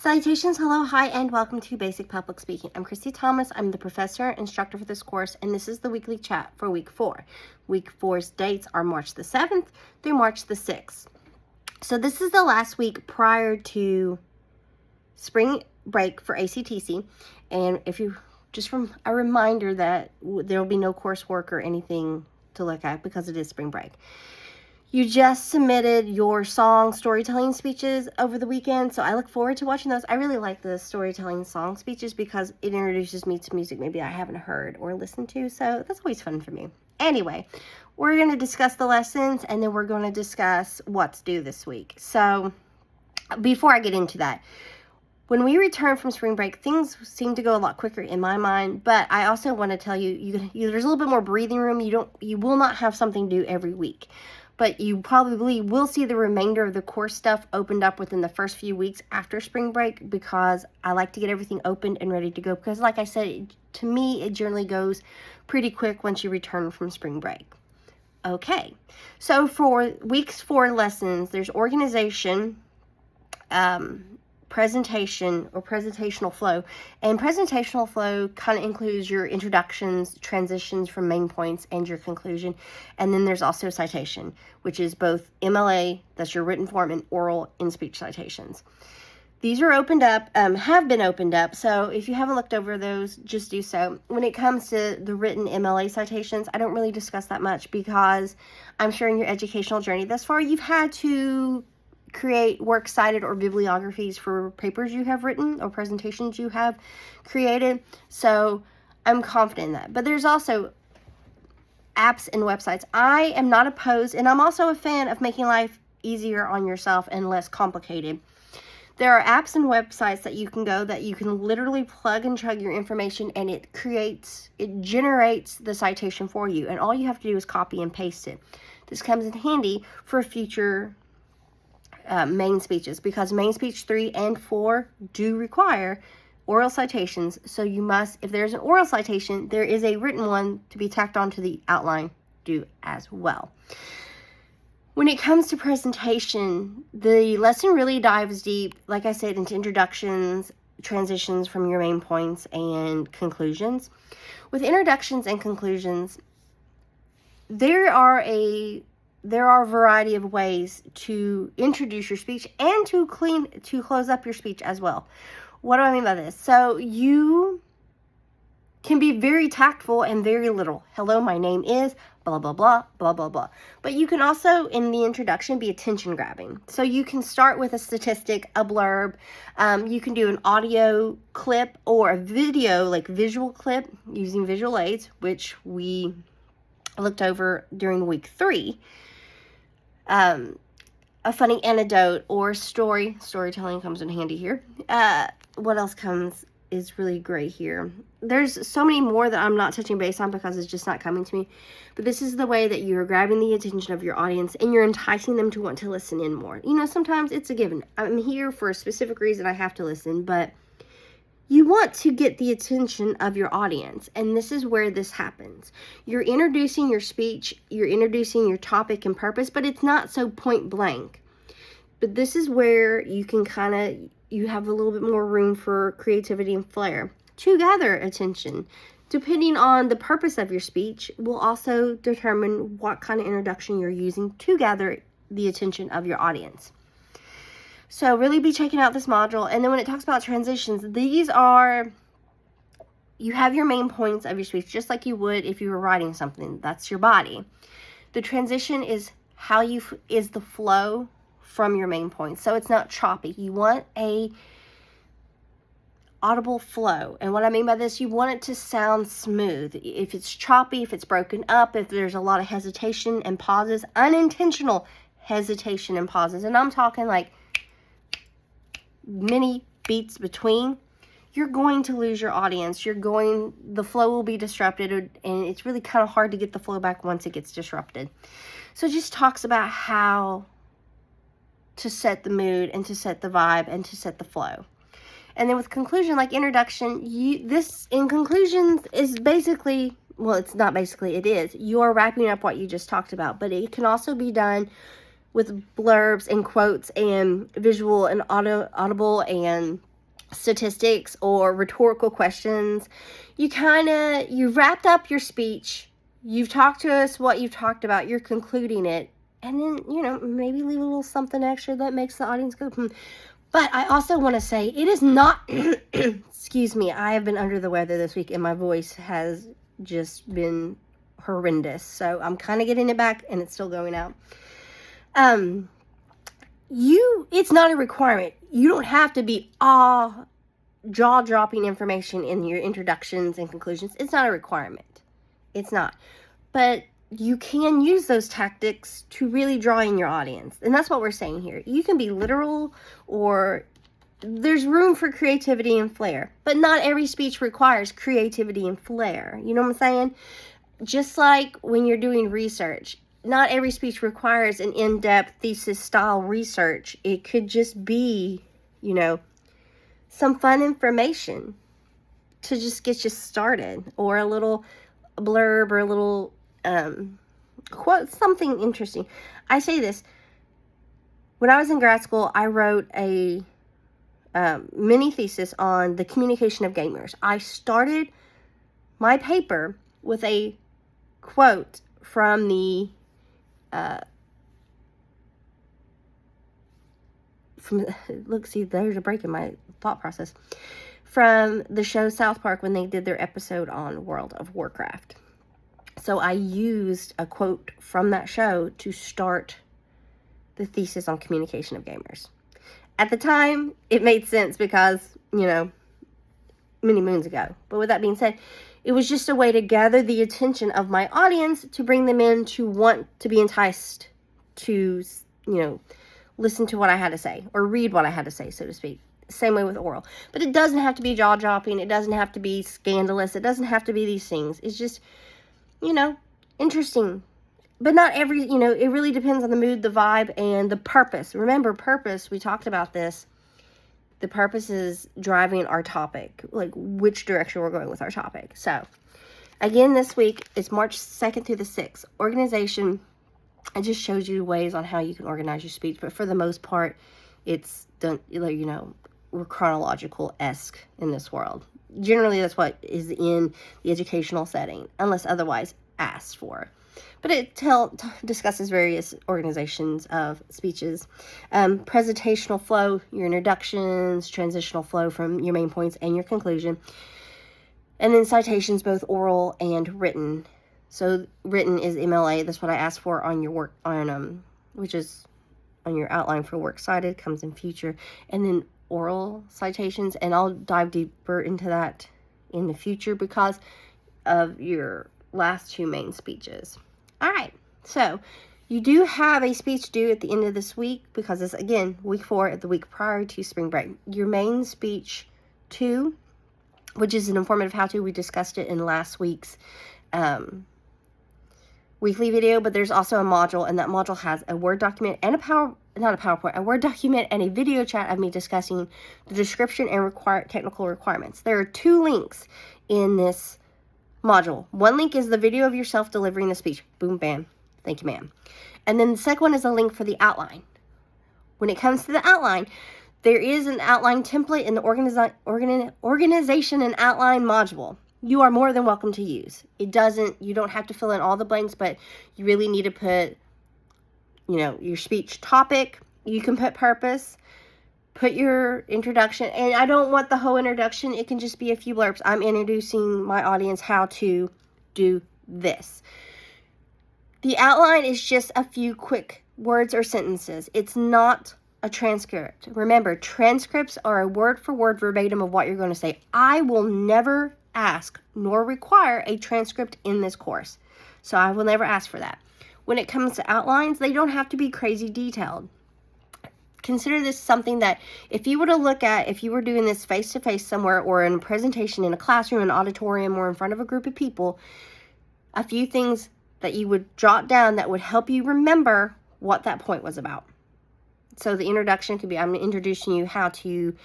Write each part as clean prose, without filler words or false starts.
Salutations, hello, hi, and welcome to Basic Public Speaking. I'm Christy Thomas. I'm the professor, instructor for this course, and this is the weekly chat for week 4. Week 4's dates are March the 7th through March the 6th. So this is the last week prior to spring break for ACTC, and if you just from a reminder that there will be no coursework or anything to look at because it is spring break. You just submitted your song storytelling speeches over the weekend, so I look forward to watching those. I really like the storytelling song speeches because it introduces me to music maybe I haven't heard or listened to, so that's always fun for me. Anyway, we're going to discuss the lessons, and then we're going to discuss what's due this week. So before I get into that, when we return from spring break, things seem to go a lot quicker in my mind, but I also want to tell you, there's a little bit more breathing room. You will not have something due every week. But you probably will see the remainder of the course stuff opened up within the first few weeks after spring break, because I like to get everything opened and ready to go. Because like I said, to me, it generally goes pretty quick once you return from spring break. Okay, so for weeks 4 lessons, there's organization, presentation or presentational flow, and presentational flow kind of includes your introductions, transitions from main points, and your conclusion. And then there's also citation, which is both MLA, that's your written form, and oral in speech citations. These are opened up, have been opened up, so if you haven't looked over those, just do so. When it comes to the written MLA citations, I don't really discuss that much because I'm sure in your educational journey thus far, you've had to create works cited or bibliographies for papers you have written or presentations you have created. So I'm confident in that. But there's also apps and websites. I am not opposed, and I'm also a fan of making life easier on yourself and less complicated. There are apps and websites that you can go that you can literally plug and chug your information, and it generates the citation for you. And all you have to do is copy and paste it. This comes in handy for future main speeches, because main speech 3 and 4 do require oral citations. So you must, if there's an oral citation, there is a written one to be tacked onto the outline due as well. When it comes to presentation, the lesson really dives deep, like I said, into introductions, transitions from your main points, and conclusions. With introductions and conclusions, there are a variety of ways to introduce your speech and to close up your speech as well. What do I mean by this? So you can be very tactful and very literal. Hello, my name is blah, blah, blah, blah, blah, blah. But you can also, in the introduction, be attention grabbing. So you can start with a statistic, a blurb. You can do an audio clip or a video, like visual clip, using visual aids, which we looked over during week 3. A funny anecdote or storytelling comes in handy here. What else is really great here? There's so many more that I'm not touching base on because it's just not coming to me. But this is the way that you're grabbing the attention of your audience and you're enticing them to want to listen in more. You know, sometimes it's a given. I'm here for a specific reason, I have to listen, but you want to get the attention of your audience, and this is where this happens. You're introducing your speech, you're introducing your topic and purpose, but it's not so point blank. But this is where you can you have a little bit more room for creativity and flair to gather attention. Depending on the purpose of your speech will also determine what kind of introduction you're using to gather the attention of your audience. So really be checking out this module. And then when it talks about transitions, you have your main points of your speech, just like you would if you were writing something. That's your body. The transition is is the flow from your main points. So it's not choppy. You want a audible flow. And what I mean by this, you want it to sound smooth. If it's choppy, if it's broken up, if there's a lot of hesitation and pauses, unintentional hesitation and pauses, and I'm talking like many beats between, you're going to lose your audience. The flow will be disrupted, and it's really kind of hard to get the flow back once it gets disrupted. So it just talks about how to set the mood and to set the vibe and to set the flow. And then with conclusion, like introduction, in conclusions is basically, well, it's not basically, it is, you're wrapping up what you just talked about, but it can also be done with blurbs and quotes and visual and audible and statistics or rhetorical questions. You've wrapped up your speech. You've talked to us what you've talked about. You're concluding it. And then, maybe leave a little something extra that makes the audience go, But I also want to say it is not, excuse me, I have been under the weather this week and my voice has just been horrendous. So I'm kind of getting it back and it's still going out. It's not a requirement. You don't have to be jaw-dropping information in your introductions and conclusions. It's not a requirement. It's not. But you can use those tactics to really draw in your audience. And that's what we're saying here. You can be literal, or there's room for creativity and flair. But not every speech requires creativity and flair. You know what I'm saying? Just like when you're doing research, not every speech requires an in-depth thesis-style research. It could just be, some fun information to just get you started, or a little blurb, or a little quote, something interesting. I say this, when I was in grad school, I wrote a mini thesis on the communication of gamers. I started my paper with a quote from the there's a break in my thought process, from the show South Park when they did their episode on World of Warcraft. So I used a quote from that show to start the thesis on communication of gamers. At the time, it made sense because, many moons ago. But with that being said, it was just a way to gather the attention of my audience, to bring them in to want to be enticed to, listen to what I had to say, or read what I had to say, so to speak. Same way with oral. But it doesn't have to be jaw-dropping. It doesn't have to be scandalous. It doesn't have to be these things. It's just, interesting. But not every, it really depends on the mood, the vibe, and the purpose. Remember, purpose, we talked about this. The purpose is driving our topic, like which direction we're going with our topic. So, again, this week, it's March 2nd through the 6th. Organization, it just shows you ways on how you can organize your speech. But for the most part, it's done, we're chronological-esque in this world. Generally, that's what is in the educational setting, unless otherwise asked for. But it discusses various organizations of speeches. Presentational flow, your introductions, transitional flow from your main points and your conclusion. And then citations, both oral and written. So written is MLA. That's what I asked for on your work, which is on your outline for works cited, comes in future. And then oral citations, and I'll dive deeper into that in the future because of your last two main speeches. All right, so you do have a speech due at the end of this week because it's, again, week 4, the week prior to spring break. Your main speech 2, which is an informative how-to, we discussed it in last week's weekly video, but there's also a module, and that module has a Word document and a Word document and a video chat of me discussing the description and technical requirements. There are 2 links in this module. One link is the video of yourself delivering the speech. Boom, bam. Thank you, ma'am. And then the second one is a link for the outline. When it comes to the outline, there is an outline template in the organization and outline module. You are more than welcome to use. You don't have to fill in all the blanks, but you really need to put, your speech topic. You can put purpose, put your introduction, and I don't want the whole introduction. It can just be a few blurbs. I'm introducing my audience how to do this. The outline is just a few quick words or sentences. It's not a transcript. Remember, transcripts are a word-for-word verbatim of what you're going to say. I will never ask nor require a transcript in this course. So I will never ask for that. When it comes to outlines, they don't have to be crazy detailed. Consider this something that if you were doing this face-to-face somewhere, or in a presentation in a classroom, an auditorium, or in front of a group of people, a few things that you would jot down that would help you remember what that point was about. So the introduction could be, I'm introducing you how to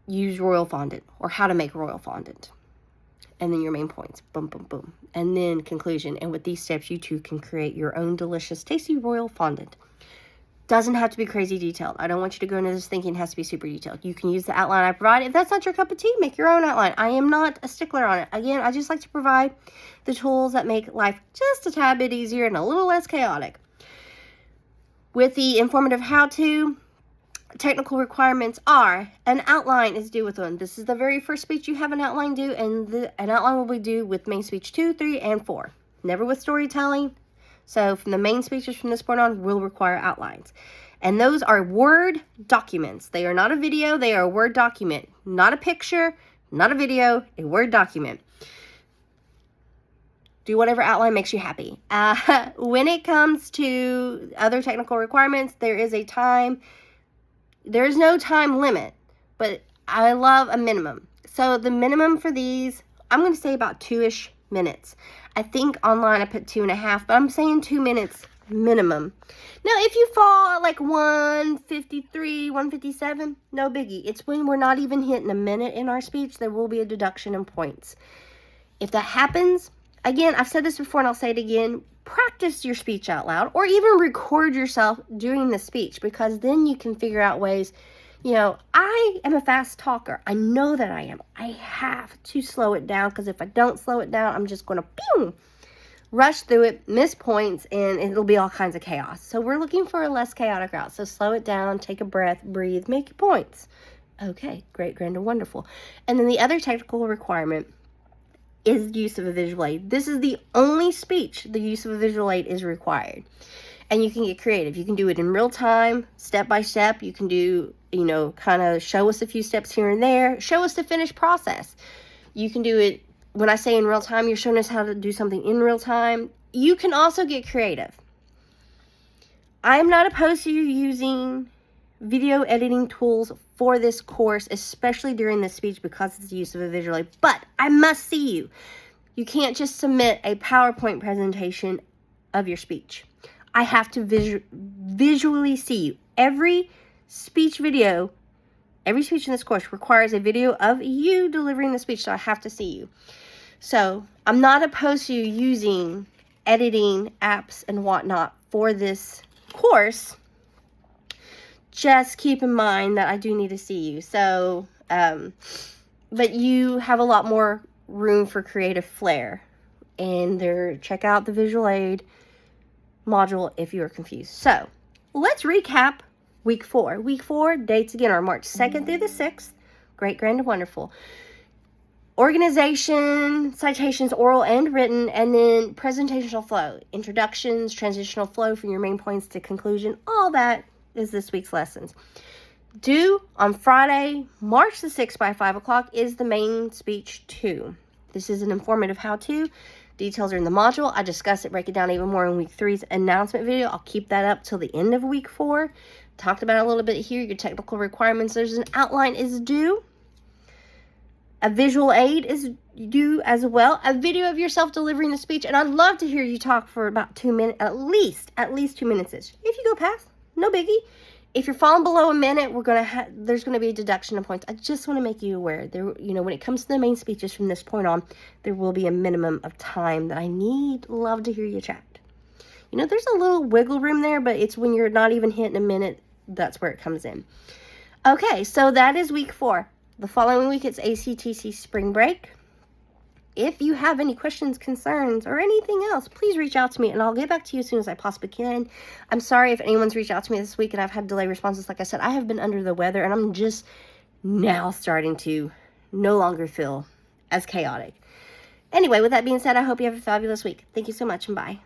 use royal fondant, or how to make royal fondant. And then your main points, boom, boom, boom. And then conclusion. And with these steps, you too can create your own delicious, tasty royal fondant. Doesn't have to be crazy detailed. I don't want you to go into this thinking it has to be super detailed. You can use the outline I provide. If that's not your cup of tea, make your own outline. I am not a stickler on it. Again, I just like to provide the tools that make life just a tad bit easier and a little less chaotic. With the informative how-to, technical requirements are, an outline is due with one. This is the very first speech you have an outline due, and an outline will be due with main speech 2, 3, and 4. Never with storytelling. So from the main speeches from this point on will require outlines. And those are Word documents. They are not a video. They are a Word document. Not a picture, not a video, a Word document. Do whatever outline makes you happy. When it comes to other technical requirements, there is a time. There is no time limit, but I love a minimum. So the minimum for these, I'm going to say about 2-ish minutes. I think online I put 2.5, but I'm saying 2 minutes minimum. Now, if you fall at like 1:53, 1:57, no biggie. It's when we're not even hitting a minute in our speech, there will be a deduction in points. If that happens, again, I've said this before and I'll say it again, practice your speech out loud or even record yourself doing the speech, because then you can figure out ways. You know, I am a fast talker. I know that I am. I have to slow it down, because if I don't slow it down, I'm just going to rush through it, miss points, and it'll be all kinds of chaos. So we're looking for a less chaotic route. So slow it down, take a breath, breathe, make your points. Okay, great, grand, and wonderful. And then the other technical requirement is the use of a visual aid. This is the only speech the use of a visual aid is required. And you can get creative. You can do it in real time, step by step. You can do, you know, kind of show us a few steps here and there. Show us the finished process. You can do it, when I say in real time, you're showing us how to do something in real time. You can also get creative. I am not opposed to you using video editing tools for this course, especially during this speech, because it's the use of a visual aid. But I must see you. You can't just submit a PowerPoint presentation of your speech. I have to visually see you. Every speech video, every speech in this course requires a video of you delivering the speech, so I have to see you. So I'm not opposed to you using editing apps and whatnot for this course. Just keep in mind that I do need to see you. So, but you have a lot more room for creative flair. And check out the visual aid module if you are confused. So let's recap week 4. Week 4 dates again are March 2nd through the 6th. Great, grand, and wonderful. Organization, citations, oral and written, and then presentational flow. Introductions, transitional flow from your main points to conclusion. All that is this week's lessons. Due on Friday, March the 6th by 5 o'clock is the main speech 2. This is an informative how-to. Details are in the module. I discuss it, break it down even more in week 3's announcement video. I'll keep that up till the end of week 4. Talked about it a little bit here. Your technical requirements. There's an outline is due. A visual aid is due as well. A video of yourself delivering the speech. And I'd love to hear you talk for about 2 minutes, at least 2 minutes-ish. If you go past, no biggie. If you're falling below a minute, there's gonna be a deduction of points. I just want to make you aware. When it comes to the main speeches from this point on, there will be a minimum of time that I love to hear you chat. There's a little wiggle room there, but it's when you're not even hitting a minute, that's where it comes in. Okay, so that is week 4. The following week, it's ACTC spring break. If you have any questions, concerns, or anything else, please reach out to me, and I'll get back to you as soon as I possibly can. I'm sorry if anyone's reached out to me this week and I've had delayed responses. Like I said, I have been under the weather, and I'm just now starting to no longer feel as chaotic. Anyway, with that being said, I hope you have a fabulous week. Thank you so much, and bye.